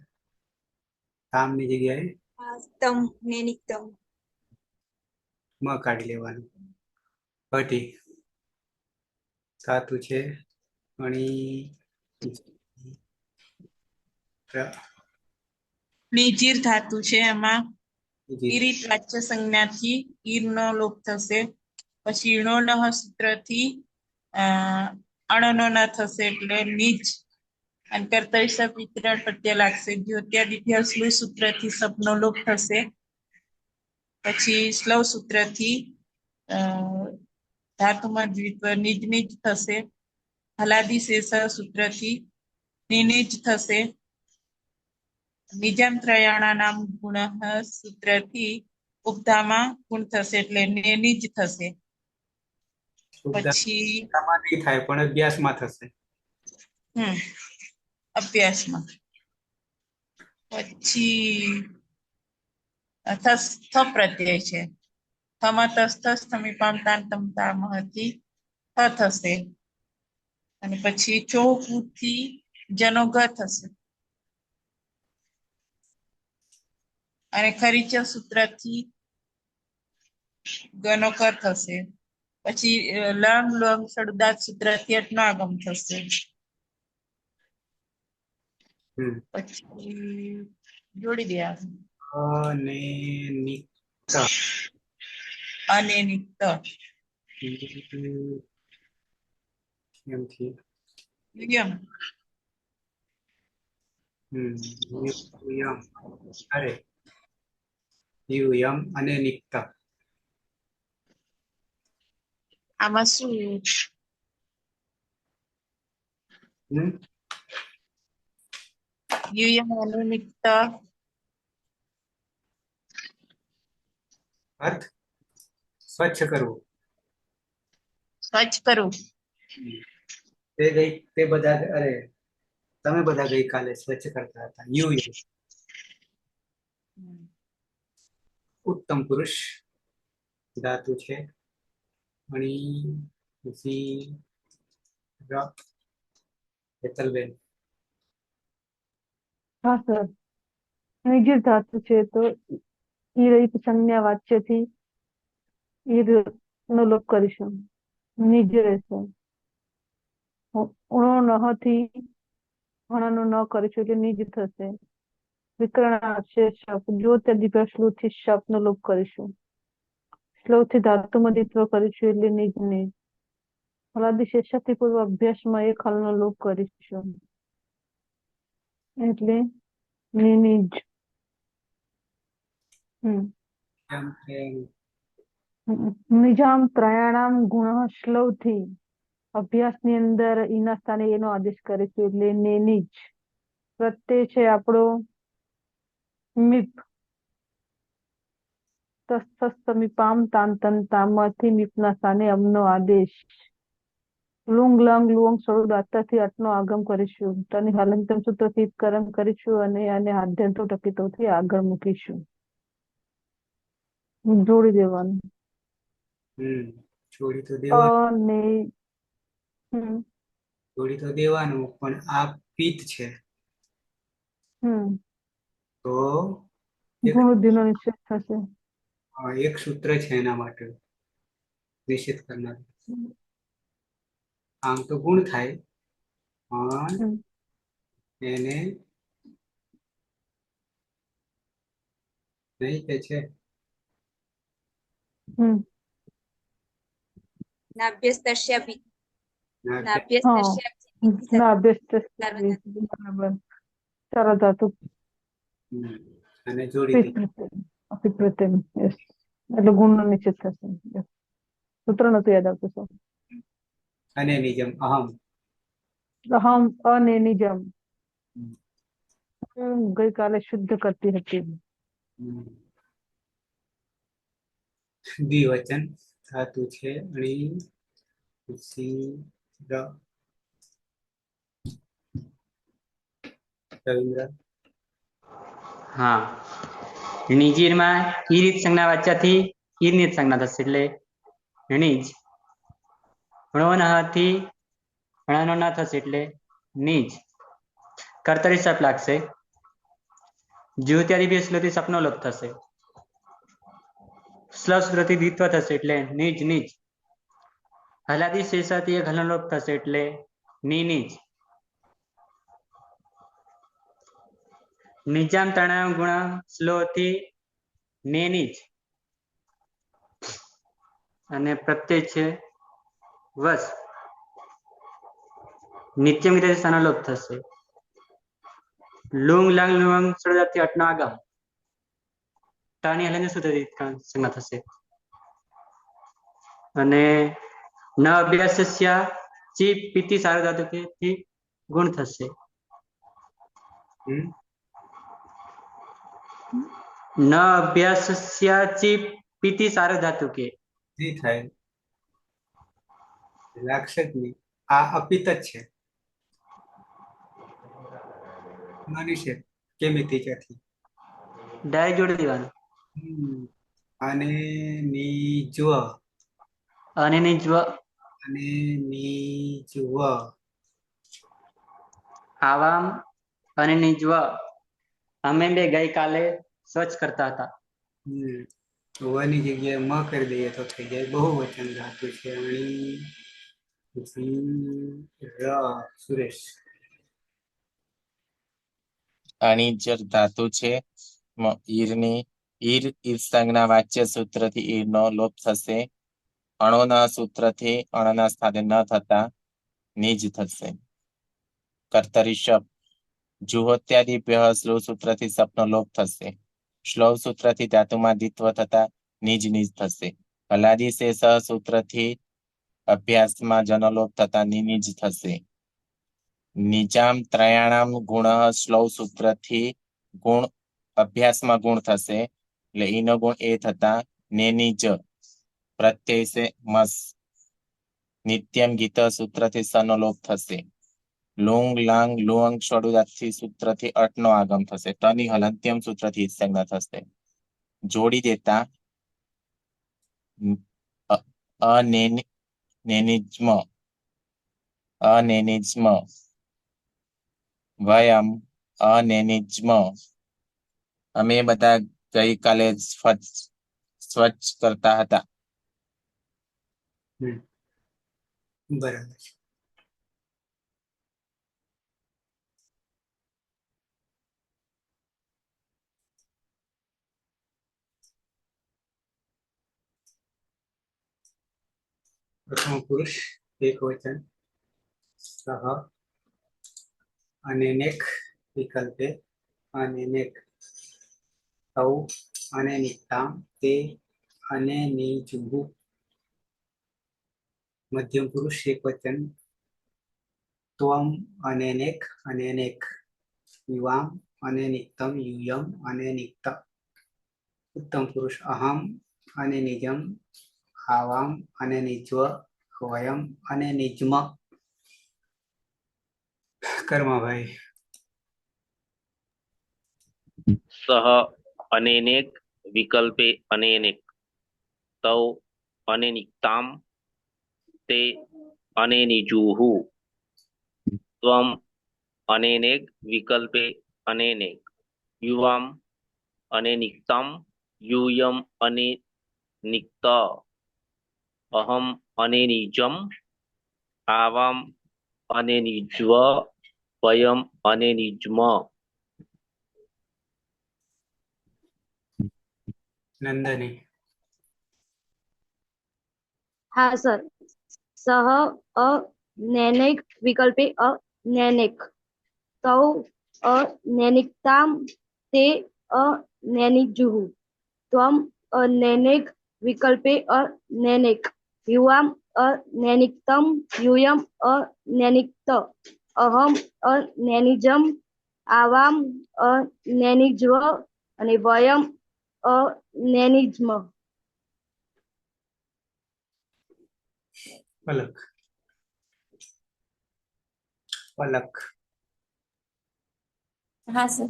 તામની જગ્યાએ હા, તમ નૈનિકતમ. મ કાઢી લેવાનું. હટી ધાતુ છે અણી, નીચીર ધાતુ છે, એમાં ઈરિત વાચ્ય સંજ્ઞાથી ઈરનો લોપ થશે, પછી ઈણોનહ સૂત્રથી અણનો ન થશે, એટલે નીચ. અને કર્તરી શબ્દ વિતરણ પ્રત્યય લાગશે. દ્યોત્યાદિભ્ય શ્લુહ સૂત્રથી શબ્દનો લોપ થશે, પછી શ્લવ સૂત્રથી ધાતુમાં દ્વિત્વ નિજ નિજ થશે. હલાદી શેષ સૂત્રથી નિનિજ થશે. નિજામ ત્રયાણા નામ ગુણ સૂત્રથી ઉપધામાં ગુણ થશે એટલે નિજ થશે. પછી ઉપધામાં નહીં થાય પણ અભ્યાસમાં થશે. અભ્યાસમાં પછી થ પ્રત્યય છે. થમાં તસ્થ સમીપામ તાન તમ તામહથી થ થશે. અને પછી ચોથી જનો ગ થશે. અને ખરીચ સૂત્રથી ગનો કર થશે. પછી લંગ લોંગ સડદાત સૂત્રથી અટનો આગમ થશે. પછી જોડી દે અનિનિક્ત યુયમ અરે યુયમ અને નિક્ત. આમાં શું યુયમ અનિનિક્ત અર્થ સ્વચ્છ કરવું. સ્વચ્છ કરવું. તે બધા અરે તમે બધા ગઈકાલે સ્વચ્છ કરતા હતા. યુયમ ઉત્તમ પુરુષ ધાતુ છે. મણી પછી હેતલબેન. હા સર, નિર્જીવ ધાતુ છે તો ઈર સંજ્ઞા વાચ્યથી ઈર નો લોપ કરીશું. નિજ રહેશે. ઉણો નહથી હણાનો ન કરીશું એટલે નિજ થશે. વિકરણાશે શપ જો તે શ્લુથી શપ નો લોપ કરીશું. શ્લોથી ધાતુમાં દ્વિત્વ કરીશું એટલે નિજ નિજ. હલાદી શેષથી પૂર્વ અભ્યાસમાં એક હલનો લોપ કરીશું એટલે નિજ. નિજામ ત્રયાણામ ગુણ શ્લોથી અભ્યાસની અંદર ઈના સ્થાને એનો આદેશ કરીશું એટલે નિજ. પ્રત્યય છે આપણો મીપ. તસ્તમીપામ તાંતન તામથી મીપના સ્થાને અમનો આદેશ. લુંગ લંગ લુંગ સ્વરૂપ દાતાથી અટનો આગમ કરીશું. તેની હલંતમ સૂત્રથી કરમ કરીશું અને આને આદ્યંતો ટકીતોથી આગળ મૂકીશું. જોડી દેવાનું. જોડી તો દેવાનું. અને જોડી તો દેવાનું પણ આ પિત્ત છે તો ગુણુદ્ધિનો નિશ્ચય થશે. એક સૂત્ર છે એના માટે નિશ્ચિત કરનાર. આમ તો ગુણ થાય પણ એને નહીં કે છે નાભ્યસ્તસ્યાપી બરાબર. ચાલો ધાતુ અને જોડી અભિપ્રત્યય એટલે ગુણનો નિશ્ચિત થશે. સૂત્ર નતું યાદ આવતું સર. અને નિજમ અહમ અને નિજમ હું ગઈકાલે શુદ્ધ કરતી હતી. દ્વિવચન ધાતુ છે. અણી પછી રવિન્દ્ર. હા, નિજીરમાં ઈ રીત સંજ્ઞા વાચ્યાથી ઈર નીત સંજ્ઞા થશે એટલે નિજ. થી હણાનો ના થશે એટલે નિજ. કર્તરી સપ લાગશે. જ્યોત્યાદિ બે શ્લોથી સપનો લોપ થશે. શ્લોથી દ્વિત્વ થશે એટલે નિજ નિજ. હલાદી શેષાથી એક હલનો લોપ થશે એટલે નિજ. નિજામ તણામ ગુણ શ્લોથી ને નિજ. અને પ્રત્યય છે વસ. નિત્યમ સ્થાનો લોપ થશે. Lung lung Lung સળદાથી અટનો આગમ. તાની હલન શું સંજ્ઞા થશે. અને ન અભ્યાસસ્યા ચી પીતી સાર્વધાતુકેથી ગુણ થશે. હમ ન અભ્યાસસ્યા ચી પીતી સાર્વધાતુકે. જી થાય, લાગશે જ નહીં. આ અપિત જ છે. મનુષ્ય કેમિતિ ક્યાંથી? ડાય જોડી દેવાનું. અને નીજ્વ અને ની જ્વ અને નીજ્વ આવામ અને ની જ્વ. અમે બે ગઈકાલે સ્વચ્છ કરતા હતા. વની જગ્યાએ મ કરી દઈએ તો થઈ જાય બહુવચન ધાતુ છે. સુરેશ. અણીજર ધાતુ છે. ઈરની ઈર સંજ્ઞા વાચ્ય સૂત્રથી ઈરનો લોપ થશે. અણોના સૂત્રથી અણના સ્થાને ન થતા નિજ થશે. કર્તરી શબ્દ જુહોત્યાદિભ્ય શ્લોવ સૂત્રથી સપનો લોપ થશે. શ્લોવ સૂત્રથી ધાતુમાં દ્વિત્વ થતા નિજ નિજ થશે. હલાદી શેષ સૂત્રથી અભ્યાસમાં જનલોપ થતા નિજ થશે. નિજામ ત્રયાણામ ગુણ શ્લોવ સૂત્રથી ગુણ અભ્યાસમાં ગુણ થશે. એટલે ઈનો ગુણ એ થતા નેની જ પ્રત્યય સે મસ. નિત્યમ ગીત સૂત્રથી સનો લોપ થશે. લુંગ લાંગ લુઅંગ ષડુદાથી સૂત્રથી અટનો આગમ થશે. તની હલંત્યમ સૂત્રથી સંજ્ઞા થશે. જોડી દેતા અનેનિજ્મ અનેનિજ્મ વયમ અનેનિજ્મ. અમે બધા ગઈકાલે સ્વચ્છ કરતા હતા. બરાબર છે. પ્રથમ પુરુષ એક વચન સહ અનેનેક વિકલ્પે અનેનેક તૌ અનેનિકતામ તે અનેનિજુઃ. મધ્યમ પુરુષ એક વચન ત્વમ અનેનેક અનેનેક યુવામ અનેનિક્તમ યુયમ અનેનિક્ત. ઉત્તમ પુરુષ અહમ અનેનિજમ આવામ અનેનિજ્વ વયમ અનેનિજ્મ. કર્મભાઈ. સહ અનેનેક વિકલ્પે અનેનેક તૌ અનેનિક્તામ તે અનેનિજુઃ. ત્વમ અનેનેક વિકલ્પે અનેનેક યુવામ અનેનિક્તમ यूयम अनेनिक्त. अहम अनेनिजम आवाम अनेनिज्व वयम अनेनिज्म. નંદની. હા સર. સહ અનેનેક વિકલ્પે અનેનેક તૌ અનેનિકતામ તે અનેનિજુઃ. ત્વમ અનેનેક વિકલ્પે અનેનેક યુવામ અનેનિક્તમ યુયમ અનેનિક્ત. અહમ અનેનિજમ આવામ અનેનિજ્વ અને વયમ અનેનિજ્મ. પલક. પલક. हाँ सर.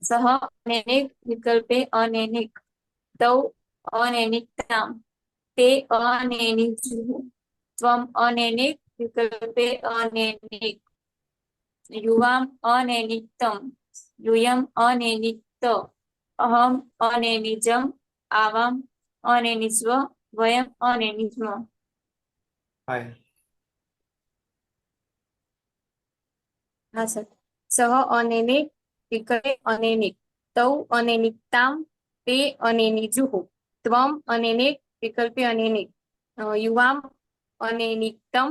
सह अनेनेक विकल्पे अनेनेक तौ अनेनिक्ताम ते अनेनिजुः. त्वम अनेनेक विकल्पे अनेनेक युवाम अनेनिक्तम यूयम अनेनिक्त. अहम अनेनिजम आवाम अनेनिज्व वयम अनेनिज्म. हाँ सर. सह अनेनेक विकल्पे अनेनेक तौ अनेनिक्ताम ते अनेनिजुः. त्वम अनेनेक विकल्पे अनेनेक युवाम अनेनिक्तम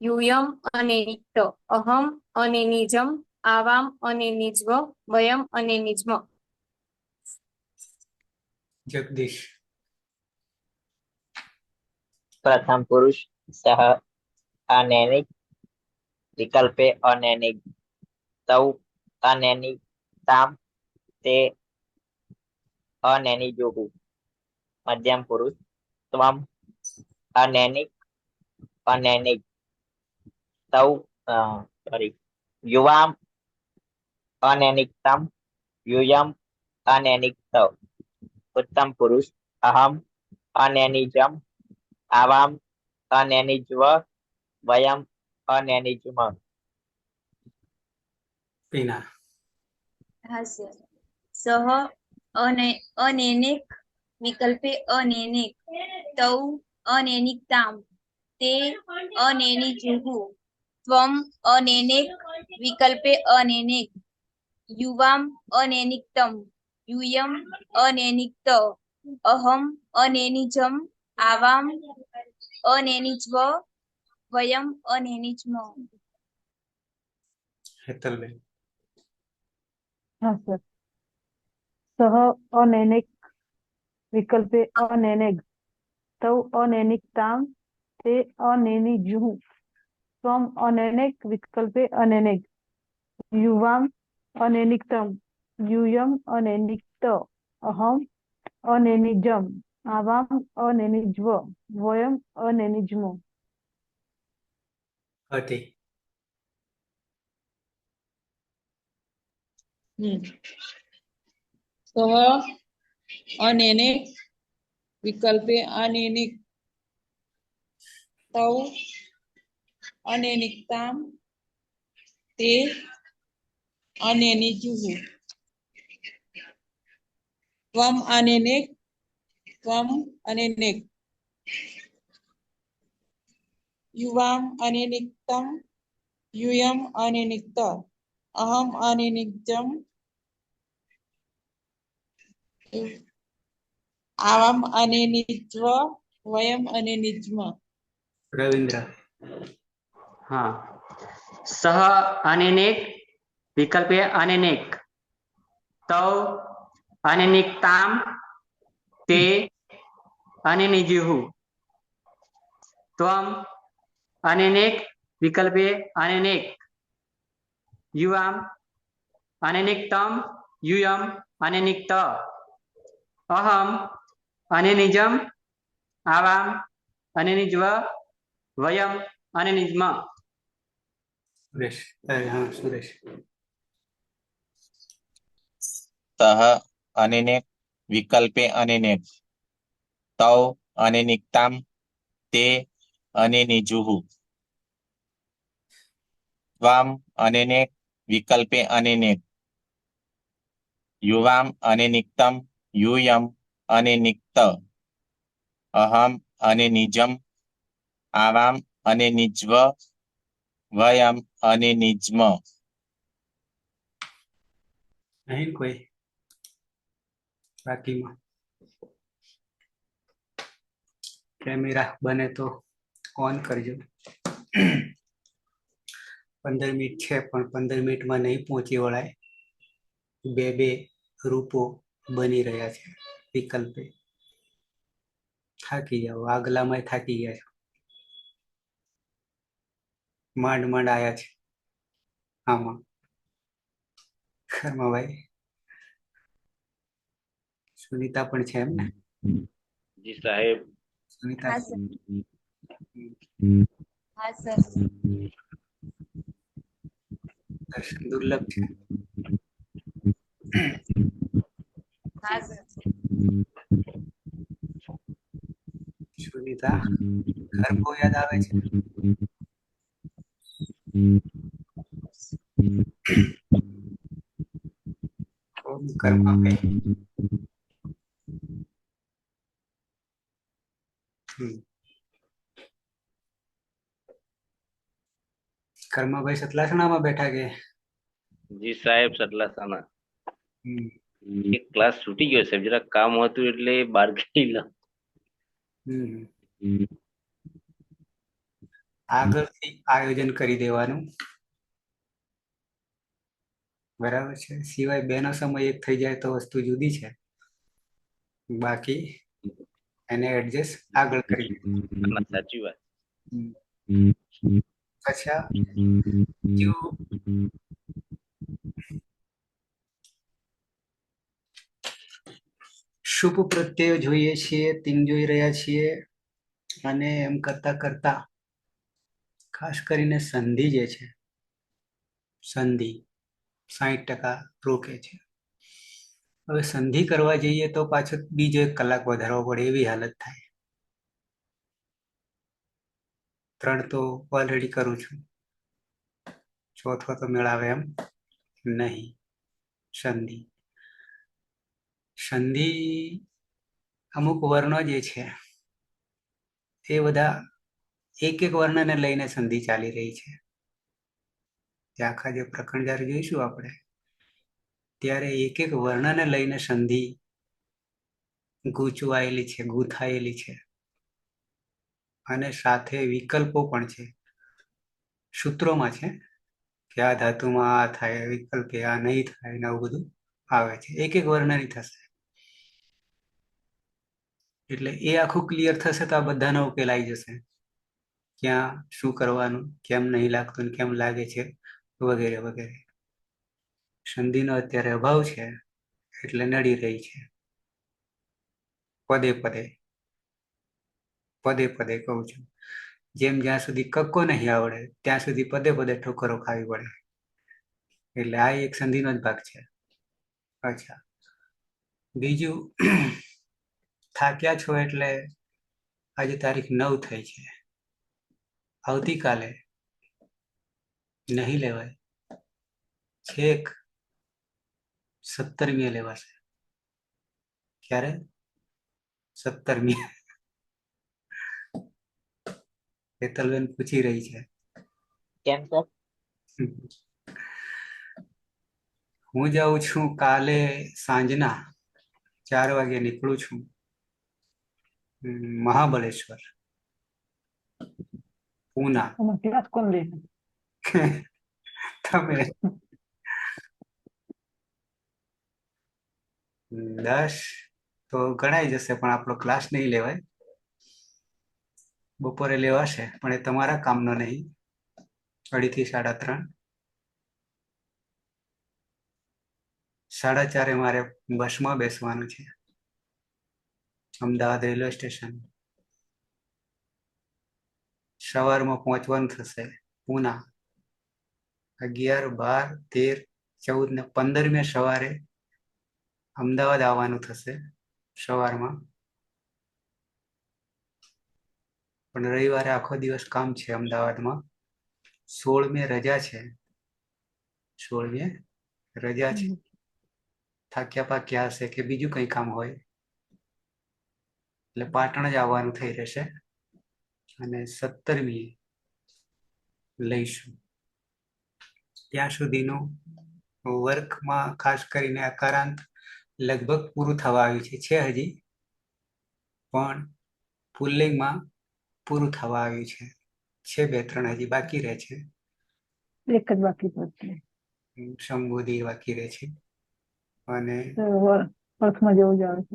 यूयम अनेनिक्त. अहम अनेनिजम आवाम अनेनिज्व वयम अनेनिज्म. જગદીશ. પ્રથમ પુરુષ સહ અનૈનિક વિકલ્પે અનૈનિક તૌ અનૈનિકતામ તે અનૈનિજુઃ મધ્યમ પુરુષ ત્વમ અનૈનિક અનૈનિક તૌ યુવામ અનૈનિકતમ यूयम अनैनिक तव उत्तम पुरुष अहम अनैनिजम आवाम अनैनिज्व वयम अनैनिज्म टीना हाँ सर सह अनैनिक विकल्पे अनैनिक तौ अनैनिकताम ते अनैनिजुः त्वम अनैनिक विकल्पे अनैनिक युवाम अनैनिकतम यूयम अनैनिक्त अहम अनैनिजम आवाम अनैनिज्व वयम अनैनिज्म हेतलबेन हाँ सर सह अनैनिक विकल्पे अनैनिक तौ अनैनिकताम ते अनैनिजुः त्वम अनैनिक विकल्पे अनैनिक युवाम अनैनिकतम यूयम अनैनिक्त अहम अनैनिजम आवाम अनैनिज्व वयम अनैनिज्म हटे सह अनैनिक विकल्पे अनैनिक तौ अनैनिकताम ते अनैनिजुः त्वम अनैनिक युवाम अनैनिकतम यूयम अनैनिक्त अहम अनैनिजम आवाम अनैनिज्व वयम अनैनिज्म रविंद्र हाँ सह अनैनिक विकल्पे अनैनिक तौ अनैनिकताम ते अनैनिजुः त्वम अनैनिक विकल्पे अनैनिक युवाम अनैनिकतम यूयम अनैनिक्त अहम अनैनिजम आवाम अनैनिज्व वयम अनैनिज्म सुरेश हाँ सुरेश सह अनैनिक विकल्पे अनैनिक तौ अनैनिकताम ते अनैनिजुः त्वम अनैनिक विकल्पे अनैनिक युवाम अनैनिकतम यूयम अनैनिक्त अहम अनैनिजम आवाम अनैनिज्व वयम अनैनिज्म नहीं कोई बाकी में कैमरा बने तो ऑन करजो 15 मिनिट है पण 15 मिनिट में नहीं पहुंची वळाय बे रूपो बनी रह्या छे विकल्पे थाकी जाओ आगला में थाकी गया छो मांड मांड आया छे आमा खरमा भाई सुनीता पण छे एम ने जी साहेब सुनीता हाँ सर हाँ सर दर्शन दुर्लभ छे हाँ सर सुनीता घर को याद आवे छे कर्मा भाई कर्मा भाई सतलासणा में बैठा के जी साहेब सटलासाना एक क्लास छूटी गयो साहेब जरा काम હતું એટલે બહાર ગયેલા આગળથી આયોજન કરી દેવાનું બરાબર છે સિવાય બેનો સમય એક થઈ જાય તો વસ્તુ જુદી છે બાકી એને એડજસ્ટ આગળ કરી દીધું. ના, સાચી વાત. અચ્છા, બીજું શુભ પ્રત્યય જોઈએ છીએ, તિંગ જોઈ રહ્યા છીએ, અને એમ કરતા કરતા ખાસ કરીને સંધિ જે છે, સંધિ 60% રોકે છે. હવે સંધિ કરવા જઈએ તો પાછો બીજો 1 કલાક વધારવો પડે એવી હાલત થાય. 3 તો ઓલરેડી કરું છું, ચોથો તો મેળાવે એમ નહીં. સંધિ સંધિ અમુક વર્ણો જે છે એ બધા એક વર્ણને લઈને સંધિ ચાલી રહી છે. તે આખા જે પ્રકરણ જ્યારે જોઈશું આપણે, ત્યારે એક વર્ણને લઈને સંધિ ગૂંચવાયેલી છે, ગૂંથાયેલી છે, અને સાથે વિકલ્પો પણ છે. સૂત્રોમાં છે કે આ ધાતુમાં આ થાય, વિકલ્પે આ નહીં થાય, ને આવું બધું આવે છે. એક વર્ણની થશે એટલે એ આખું ક્લિયર થશે તો આ બધાનો ઉકેલ આવી જશે. ક્યાં શું કરવાનું, કેમ નહીં લાગતું ને કેમ લાગે છે, વગેરે વગેરે. સંધિનો અત્યારે અભાવ છે એટલે નડી રહી છે. પદે પદે કહું છું, જેમ જ્યાં સુધી કક્કો નહીં આવડે ત્યાં સુધી પદે પદે ઠોકરો ખાવી પડે. એટલે આ એક સંધિનો જ ભાગ છે. અચ્છા, બીજું, થાક્યા છો એટલે આજે તારીખ 9 થઈ છે, આવતીકાલે નહીં લેવાય, છેક 17મીએ લેવાશે. ક્યારે? 17મી. હેતલબેન પૂછી રહી છે. કેમ સર? હું જાઉં છું કાલે સાંજના 4 વાગે નીકળું છું મહાબળેશ્વર, પૂના. ક્લાસ કોણ લે? તમે 10 તો ગણાઈ જશે, પણ આપણો ક્લાસ નહીં લેવાય. બપોરે લેવાશે પણ એ તમારા કામનો નહીં. 2:30 થી 3:30. 4:30 મારે બસમાં બેસવાનું છે, અમદાવાદ રેલવે સ્ટેશન. સવારમાં પહોંચવાનું થશે પૂના. 11, 12, 13, 14 ને 15મે સવારે અમદાવાદ આવવાનું થશે સવારમાં. પણ રવિવારે આખો દિવસ કામ છે અમદાવાદમાં. 16મે રજા છે. 16મે રજા છે. થાક્યા પાક્યા હશે કે બીજું કંઈ કામ હોય એટલે પાટણ જ આવવાનું થઈ રહેશે, અને 17મીએ લઈશું. ત્યાં સુધીનું વર્કમાં ખાસ કરીને અકારાંત લગભગ પૂરું થવા આવ્યું છે હજી, પણ પુલ્લિંગમાં પૂરું થવા આવ્યું છે. 2-3 હજી બાકી રહે છે. એક જ બાકી પડશે. સંબોધી બાકી રહે છે, અને અર્થમાં જેવું જ આવે છે.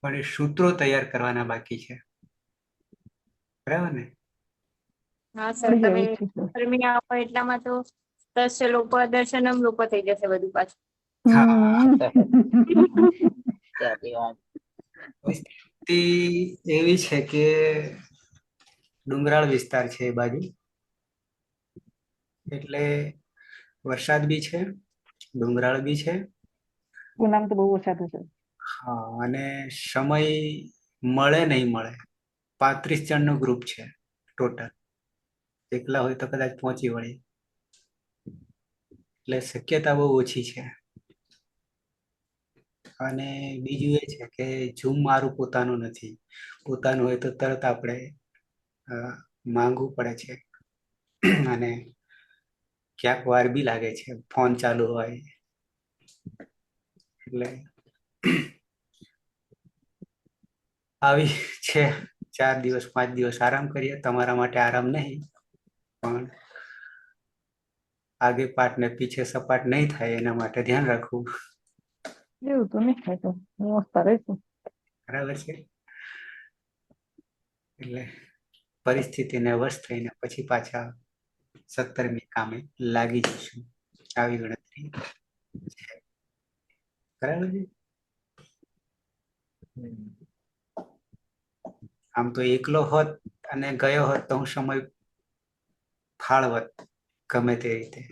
પણ એ સૂત્રો તૈયાર કરવાના બાકી છે. બરાબર ને? હા સર, તમે ગરમી આવો એટલામાં તો તસ્ય લોકો દર્શનમ લોકો થઈ જશે બધું પાછું. સાચી વાત. પરિસ્થિતિ એવી છે કે ડુંગરાળ વિસ્તાર છે એ બાજુ, એટલે વરસાદ બી છે, ડુંગરાળ બી છે. પૂનામાં તો બહુ ઓછા થશે. હા, અને સમય મળે નહીં મળે. 35 જણનું ગ્રુપ છે ટોટલ. એકલા હોય તો કદાચ પહોંચી વળે, એટલે શક્યતા બહુ ઓછી છે. અને બીજું એ છે કે ઝૂમ મારું પોતાનું નથી. પોતાનું હોય તો તરત આપણે માંગવું પડે છે, અને ક્યાંક વાર બી લાગે છે, ફોન ચાલુ હોય એટલે આવી છે. 4 દિવસ 5 દિવસ આરામ કરીએ. તમારા માટે આરામ નહીં, પણ આગે પાઠ ને પીછે સપાટ નહીં થાય એના માટે ધ્યાન રાખવું. એવું તો નહીં થાય તો હું રહીશું. બરાબર છે. એટલે પરિસ્થિતિને વશ થઈને પછી પાછા 17મી કામે લાગી જશું. આવી ગણતરી છે. બરાબર છે. આમ તો એકલો હોત અને ગયો હોત તો હું સમય ફાળવત ગમે તે રીતે,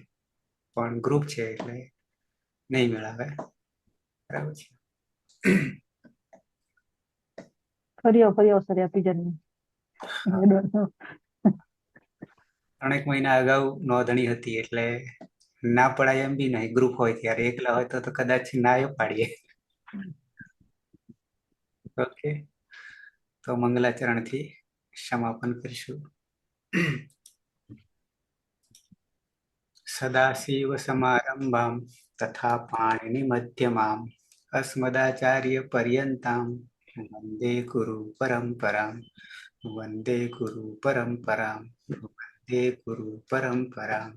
પણ ગ્રુપ છે એટલે નહીં મેળાવે. બરાબર છે. ફરી આવો સર આપી જન્મ. 3 મહિના અગાઉ નોંધણી હતી એટલે ના પડાય એમ બી નહીં. ગ્રુપ હોય ત્યારે, એકલા હોય તો કદાચ ના એ પાડીએ. ઓકે, તો મંગલાચરણથી સમાપન કરીશું. સદાશિવ સમારંભામ તથા પાણિનિ મધ્યમામ અસ્મદાચાર્ય પર્યંતામ વંદે ગુરુ પરંપરામ. વંદે ગુરુ પરંપરામ. વંદે ગુરુ પરંપરામ.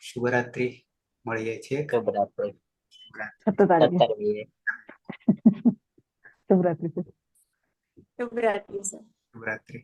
શુભરાત્રી. મળીએ છીએ. શુભરાત્રી. શુભરાત્રી. 17મી. શુભરાત્રી. શુભરાત્રી સર. શુભરાત્રી.